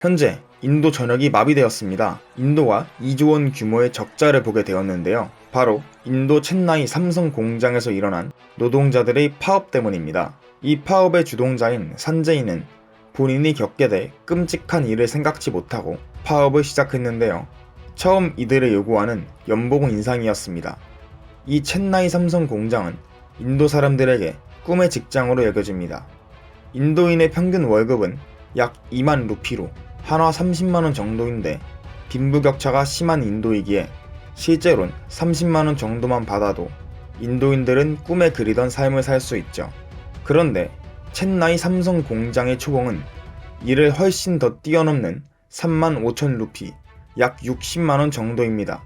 현재 인도 전역이 마비되었습니다. 인도가 2조 원 규모의 적자를 보게 되었는데요. 바로 인도 챈나이 삼성 공장에서 일어난 노동자들의 파업 때문입니다. 이 파업의 주동자인 산제이는 본인이 겪게 될 끔찍한 일을 생각지 못하고 파업을 시작했는데요. 처음 이들의 요구안은 연봉 인상이었습니다. 이 챈나이 삼성 공장은 인도 사람들에게 꿈의 직장으로 여겨집니다. 인도인의 평균 월급은 약 2만 루피로 한화 30만원 정도인데 빈부격차가 심한 인도이기에 실제론 30만원 정도만 받아도 인도인들은 꿈에 그리던 삶을 살 수 있죠. 그런데 챈나이 삼성 공장의 초봉은 이를 훨씬 더 뛰어넘는 3만 5천 루피, 약 60만원 정도입니다.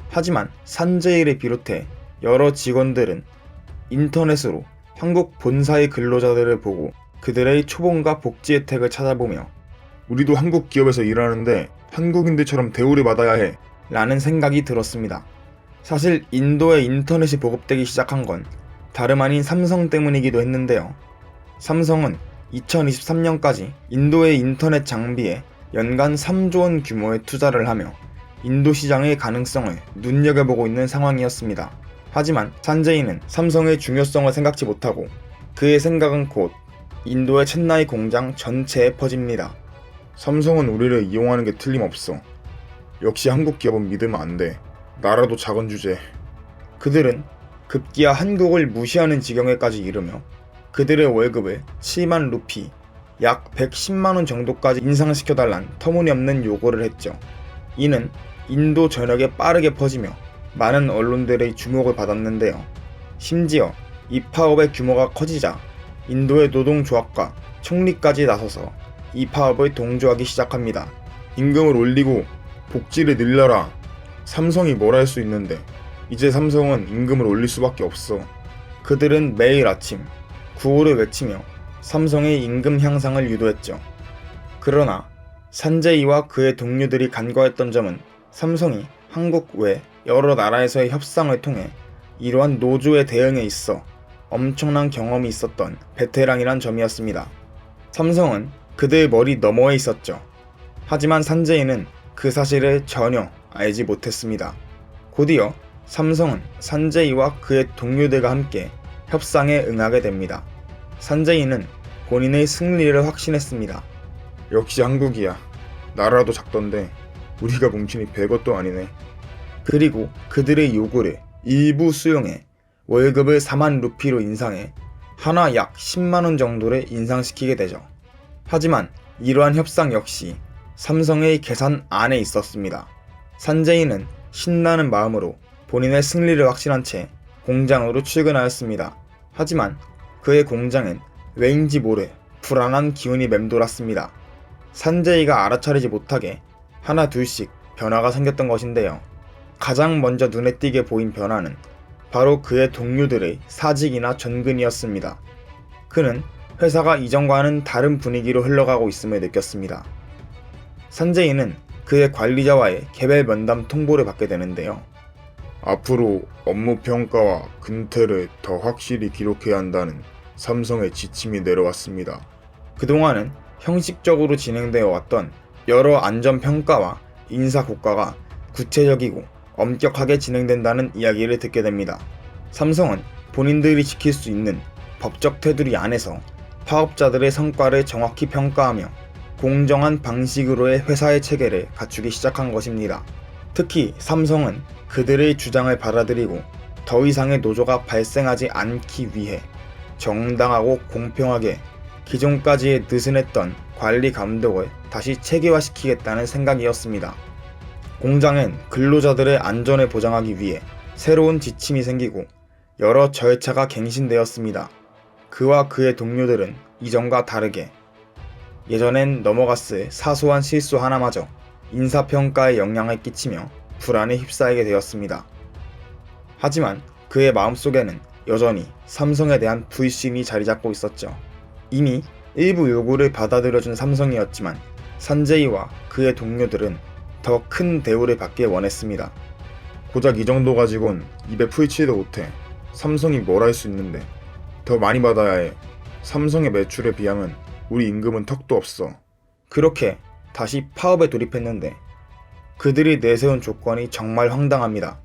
하지만 산제일을 비롯해 여러 직원들은 인터넷으로 한국 본사의 근로자들을 보고 그들의 초봉과 복지 혜택을 찾아보며 우리도 한국 기업에서 일하는데 한국인들처럼 대우를 받아야 해 라는 생각이 들었습니다. 사실 인도에 인터넷이 보급되기 시작한 건 다름 아닌 삼성 때문이기도 했는데요. 삼성은 2023년까지 인도의 인터넷 장비에 연간 3조 원 규모의 투자를 하며 인도 시장의 가능성을 눈여겨보고 있는 상황이었습니다. 하지만 산제이는 삼성의 중요성을 생각지 못하고 그의 생각은 곧 인도의 챈나이 공장 전체에 퍼집니다. 삼성은 우리를 이용하는 게 틀림없어. 역시 한국 기업은 믿으면 안 돼. 나라도 작은 주제. 그들은 급기야 한국을 무시하는 지경에까지 이르며 그들의 월급을 7만 루피, 약 110만원 정도까지 인상시켜달란 터무니없는 요구를 했죠. 이는 인도 전역에 빠르게 퍼지며 많은 언론들의 주목을 받았는데요. 심지어 이 파업의 규모가 커지자 인도의 노동조합과 총리까지 나서서 이 파업을 동조하기 시작합니다. 임금을 올리고 복지를 늘려라. 삼성이 뭘 할 수 있는데 이제 삼성은 임금을 올릴 수밖에 없어. 그들은 매일 아침 구호를 외치며 삼성의 임금 향상을 유도했죠. 그러나 산제이와 그의 동료들이 간과했던 점은 삼성이 한국 외 여러 나라에서의 협상을 통해 이러한 노조의 대응에 있어 엄청난 경험이 있었던 베테랑이란 점이었습니다. 삼성은 그들 머리 너머에 있었죠. 하지만 산제이는 그 사실을 전혀 알지 못했습니다. 곧이어 삼성은 산제이와 그의 동료들과 함께 협상에 응하게 됩니다. 산제이는 본인의 승리를 확신했습니다. 역시 한국이야. 나라도 작던데 우리가 뭉치니 별것도 아니네. 그리고 그들의 요구를 일부 수용해 월급을 4만 루피로 인상해 한화 약 10만원 정도를 인상시키게 되죠. 하지만 이러한 협상 역시 삼성의 계산 안에 있었습니다. 산제이는 신나는 마음으로 본인의 승리를 확신한 채 공장으로 출근하였습니다. 하지만 그의 공장엔 왜인지 모를 불안한 기운이 맴돌았습니다. 산제이가 알아차리지 못하게 하나 둘씩 변화가 생겼던 것인데요. 가장 먼저 눈에 띄게 보인 변화는 바로 그의 동료들의 사직이나 전근이었습니다. 그는 회사가 이전과는 다른 분위기로 흘러가고 있음을 느꼈습니다. 산제이는 그의 관리자와의 개별 면담 통보를 받게 되는데요. 앞으로 업무 평가와 근태를 더 확실히 기록해야 한다는 삼성의 지침이 내려왔습니다. 그동안은 형식적으로 진행되어 왔던 여러 안전평가와 인사고과가 구체적이고 엄격하게 진행된다는 이야기를 듣게 됩니다. 삼성은 본인들이 지킬 수 있는 법적 테두리 안에서 파업자들의 성과를 정확히 평가하며 공정한 방식으로의 회사의 체계를 갖추기 시작한 것입니다. 특히 삼성은 그들의 주장을 받아들이고 더 이상의 노조가 발생하지 않기 위해 정당하고 공평하게 기존까지의 느슨했던 관리 감독을 다시 체계화시키겠다는 생각이었습니다. 공장엔 근로자들의 안전을 보장하기 위해 새로운 지침이 생기고 여러 절차가 갱신되었습니다. 그와 그의 동료들은 이전과 다르게 예전엔 넘어갔을 사소한 실수 하나마저 인사평가에 영향을 끼치며 불안에 휩싸이게 되었습니다. 하지만 그의 마음속에는 여전히 삼성에 대한 불신이 자리잡고 있었죠. 이미 일부 요구를 받아들여준 삼성이었지만 산제이와 그의 동료들은 더 큰 대우를 받길 원했습니다. 고작 이 정도 가지곤 입에 풀칠도 못해. 삼성이 뭘 할 수 있는데. 더 많이 받아야 해. 삼성의 매출에 비하면 우리 임금은 턱도 없어. 그렇게 다시 파업에 돌입했는데 그들이 내세운 조건이 정말 황당합니다.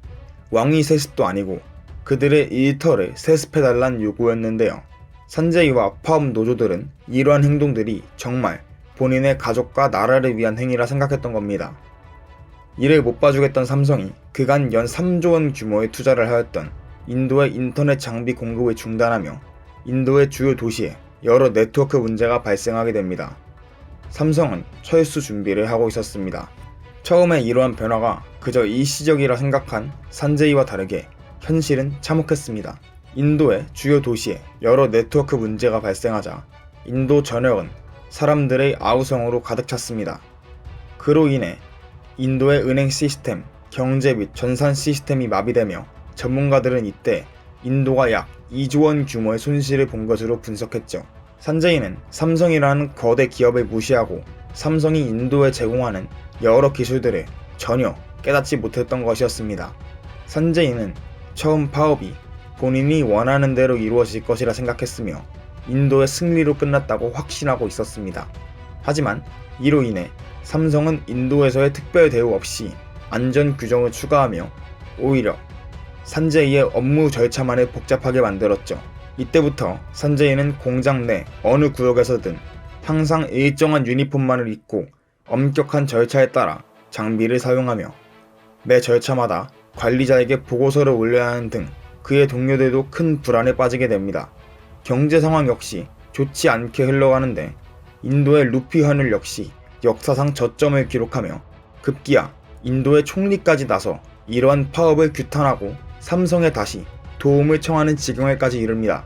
왕위 세습도 아니고 그들의 일터를 세습해달란 요구였는데요. 산제이와 파업 노조들은 이러한 행동들이 정말 본인의 가족과 나라를 위한 행위라 생각했던 겁니다. 이를 못 봐주겠던 삼성이 그간 연 3조 원 규모의 투자를 하였던 인도의 인터넷 장비 공급을 중단하며 인도의 주요 도시에 여러 네트워크 문제가 발생하게 됩니다. 삼성은 철수 준비를 하고 있었습니다. 처음에 이러한 변화가 그저 일시적이라 생각한 산제이와 다르게 현실은 참혹했습니다. 인도의 주요 도시에 여러 네트워크 문제가 발생하자 인도 전역은 사람들의 아우성으로 가득 찼습니다. 그로 인해 인도의 은행 시스템, 경제 및 전산 시스템이 마비되며 전문가들은 이때 인도가 약 2조 원 규모의 손실을 본 것으로 분석했죠. 산제이는 삼성이라는 거대 기업을 무시하고 삼성이 인도에 제공하는 여러 기술들을 전혀 깨닫지 못했던 것이었습니다. 산제이는 처음 파업이 본인이 원하는 대로 이루어질 것이라 생각했으며 인도의 승리로 끝났다고 확신하고 있었습니다. 하지만 이로 인해 삼성은 인도에서의 특별 대우 없이 안전 규정을 추가하며 오히려 산제이의 업무 절차만을 복잡하게 만들었죠. 이때부터 산제이는 공장 내 어느 구역에서든 항상 일정한 유니폼만을 입고 엄격한 절차에 따라 장비를 사용하며 매 절차마다 관리자에게 보고서를 올려야 하는 등 그의 동료들도 큰 불안에 빠지게 됩니다. 경제 상황 역시 좋지 않게 흘러가는데 인도의 루피 환율 역시 역사상 저점을 기록하며 급기야 인도의 총리까지 나서 이러한 파업을 규탄하고 삼성에 다시 도움을 청하는 지경에까지 이릅니다.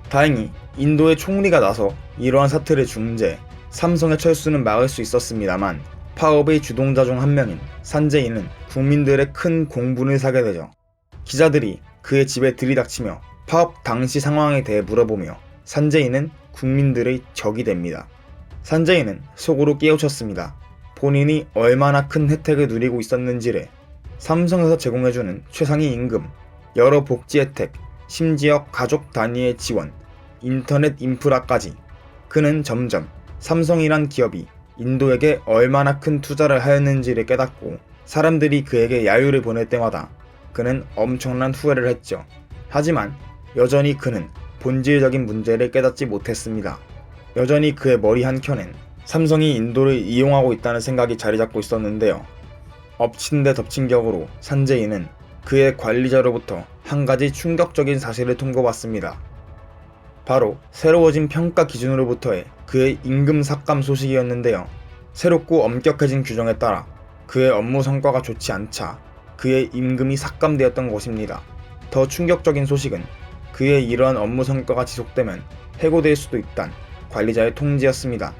다행히 인도의 총리가 나서 이러한 사태를 중재해 삼성의 철수는 막을 수 있었습니다만 파업의 주동자 중 한 명인 산제이는 국민들의 큰 공분을 사게 되죠. 기자들이 그의 집에 들이닥치며 파업 당시 상황에 대해 물어보며 산제이는 국민들의 적이 됩니다. 산제이는 속으로 깨우쳤습니다. 본인이 얼마나 큰 혜택을 누리고 있었는지를 삼성에서 제공해주는 최상위 임금, 여러 복지 혜택, 심지어 가족 단위의 지원, 인터넷 인프라까지 그는 점점 삼성이란 기업이 인도에게 얼마나 큰 투자를 하였는지를 깨닫고 사람들이 그에게 야유를 보낼 때마다 그는 엄청난 후회를 했죠. 하지만 여전히 그는 본질적인 문제를 깨닫지 못했습니다. 여전히 그의 머리 한켠엔 삼성이 인도를 이용하고 있다는 생각이 자리잡고 있었는데요. 엎친 데 덮친 격으로 산제이는 그의 관리자로부터 한 가지 충격적인 사실을 통보받습니다. 바로 새로워진 평가 기준으로부터의 그의 임금 삭감 소식이었는데요. 새롭고 엄격해진 규정에 따라 그의 업무 성과가 좋지 않자 그의 임금이 삭감되었던 것입니다. 더 충격적인 소식은 그의 이러한 업무 성과가 지속되면 해고될 수도 있단 관리자의 통지였습니다.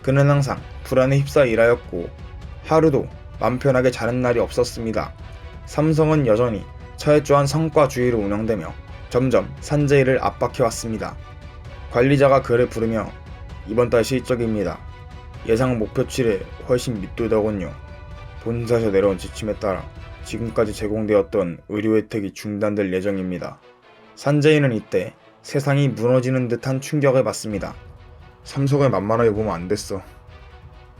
그는 항상 불안에 휩싸여 일하였고 하루도 맘 편하게 자는 날이 없었습니다. 삼성은 여전히 철저한 성과주의로 운영되며 점점 산제이를 압박해왔습니다. 관리자가 그를 부르며 이번 달 실적입니다. 예상 목표치를 훨씬 밑돌더군요. 본사에서 내려온 지침에 따라 지금까지 제공되었던 의료 혜택이 중단될 예정입니다. 산제이는 이때 세상이 무너지는 듯한 충격을 받습니다. 삼성을 만만하게 보면 안 됐어.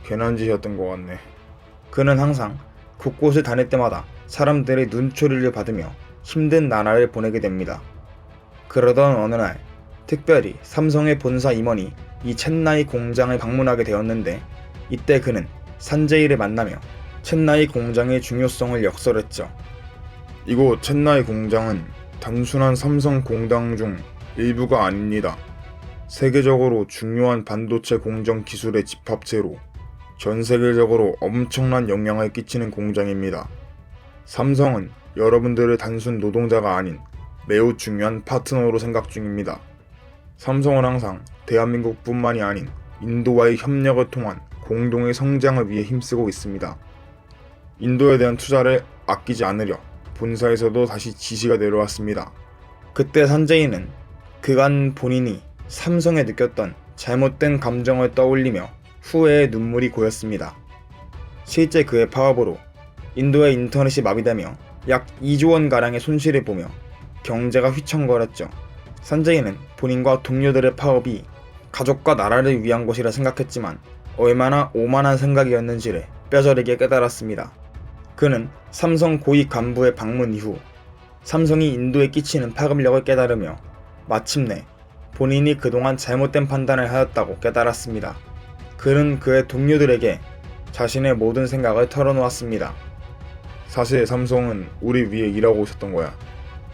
괜한 짓이었던 것 같네. 그는 항상 곳곳을 다닐 때마다 사람들의 눈초리를 받으며 힘든 나날을 보내게 됩니다. 그러던 어느 날 특별히 삼성의 본사 임원이 이 첸나이 공장을 방문하게 되었는데 이때 그는 산제이를 만나며 첸나이 공장의 중요성을 역설했죠. 이곳 첸나이 공장은 단순한 삼성 공장 중 일부가 아닙니다. 세계적으로 중요한 반도체 공정 기술의 집합체로 전 세계적으로 엄청난 영향을 끼치는 공장입니다. 삼성은 여러분들의 단순 노동자가 아닌 매우 중요한 파트너로 생각 중입니다. 삼성은 항상 대한민국뿐만이 아닌 인도와의 협력을 통한 공동의 성장을 위해 힘쓰고 있습니다. 인도에 대한 투자를 아끼지 않으려 본사에서도 다시 지시가 내려왔습니다. 그때 산제이는 그간 본인이 삼성에 느꼈던 잘못된 감정을 떠올리며 후회의 눈물이 고였습니다. 실제 그의 파업으로 인도의 인터넷이 마비되며 약 2조 원가량의 손실을 보며 경제가 휘청거렸죠. 산제이는 본인과 동료들의 파업이 가족과 나라를 위한 것이라 생각했지만 얼마나 오만한 생각이었는지를 뼈저리게 깨달았습니다. 그는 삼성 고위 간부의 방문 이후 삼성이 인도에 끼치는 파급력을 깨달으며 마침내 본인이 그동안 잘못된 판단을 하였다고 깨달았습니다. 그는 그의 동료들에게 자신의 모든 생각을 털어놓았습니다. 사실 삼성은 우리 위해 일하고 있었던 거야.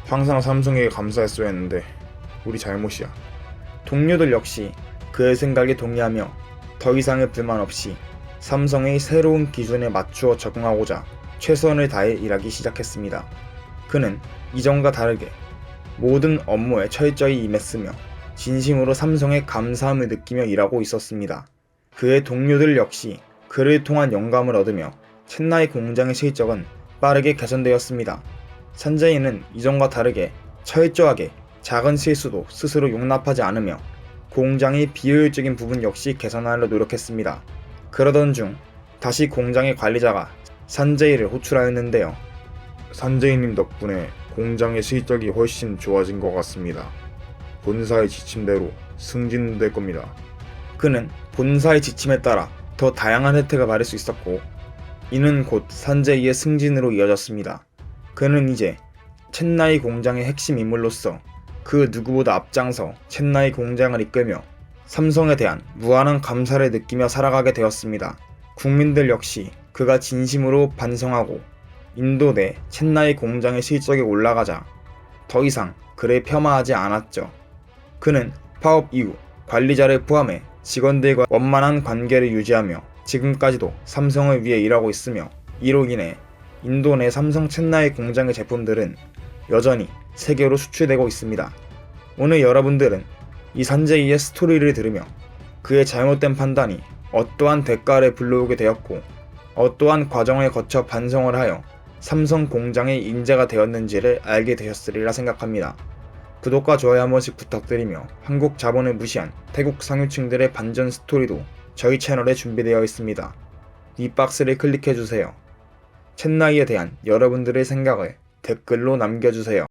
항상 삼성에게 감사했어야 했는데 우리 잘못이야. 동료들 역시 그의 생각에 동의하며 더 이상의 불만 없이 삼성의 새로운 기준에 맞추어 적응하고자 최선을 다해 일하기 시작했습니다. 그는 이전과 다르게 모든 업무에 철저히 임했으며 진심으로 삼성에 감사함을 느끼며 일하고 있었습니다. 그의 동료들 역시 그를 통한 영감을 얻으며 첸나이 공장의 실적은 빠르게 개선되었습니다. 산제이는 이전과 다르게 철저하게 작은 실수도 스스로 용납하지 않으며 공장의 비효율적인 부분 역시 개선하려 노력했습니다. 그러던 중 다시 공장의 관리자가 산제이를 호출하였는데요. 산제이님 덕분에 공장의 실적이 훨씬 좋아진 것 같습니다. 본사의 지침대로 승진될 겁니다. 그는 본사의 지침에 따라 더 다양한 혜택을 받을 수 있었고 이는 곧 산제이의 승진으로 이어졌습니다. 그는 이제 첸나이 공장의 핵심 인물로서 그 누구보다 앞장서 첸나이 공장을 이끌며 삼성에 대한 무한한 감사를 느끼며 살아가게 되었습니다. 국민들 역시 그가 진심으로 반성하고 인도 내 첸나이 공장의 실적이 올라가자 더 이상 그를 폄하하지 않았죠. 그는 파업 이후 관리자를 포함해 직원들과 원만한 관계를 유지하며 지금까지도 삼성을 위해 일하고 있으며 이로 인해 인도 내 삼성 첸나이 공장의 제품들은 여전히 세계로 수출되고 있습니다. 오늘 여러분들은 이 산제이의 스토리를 들으며 그의 잘못된 판단이 어떠한 대가를 불러오게 되었고 어떠한 과정을 거쳐 반성을 하여 삼성 공장의 인재가 되었는지를 알게 되셨으리라 생각합니다. 구독과 좋아요 한 번씩 부탁드리며 한국 자본을 무시한 태국 상류층들의 반전 스토리도 저희 채널에 준비되어 있습니다. 이 박스를 클릭해주세요. 첸나이에 대한 여러분들의 생각을 댓글로 남겨주세요.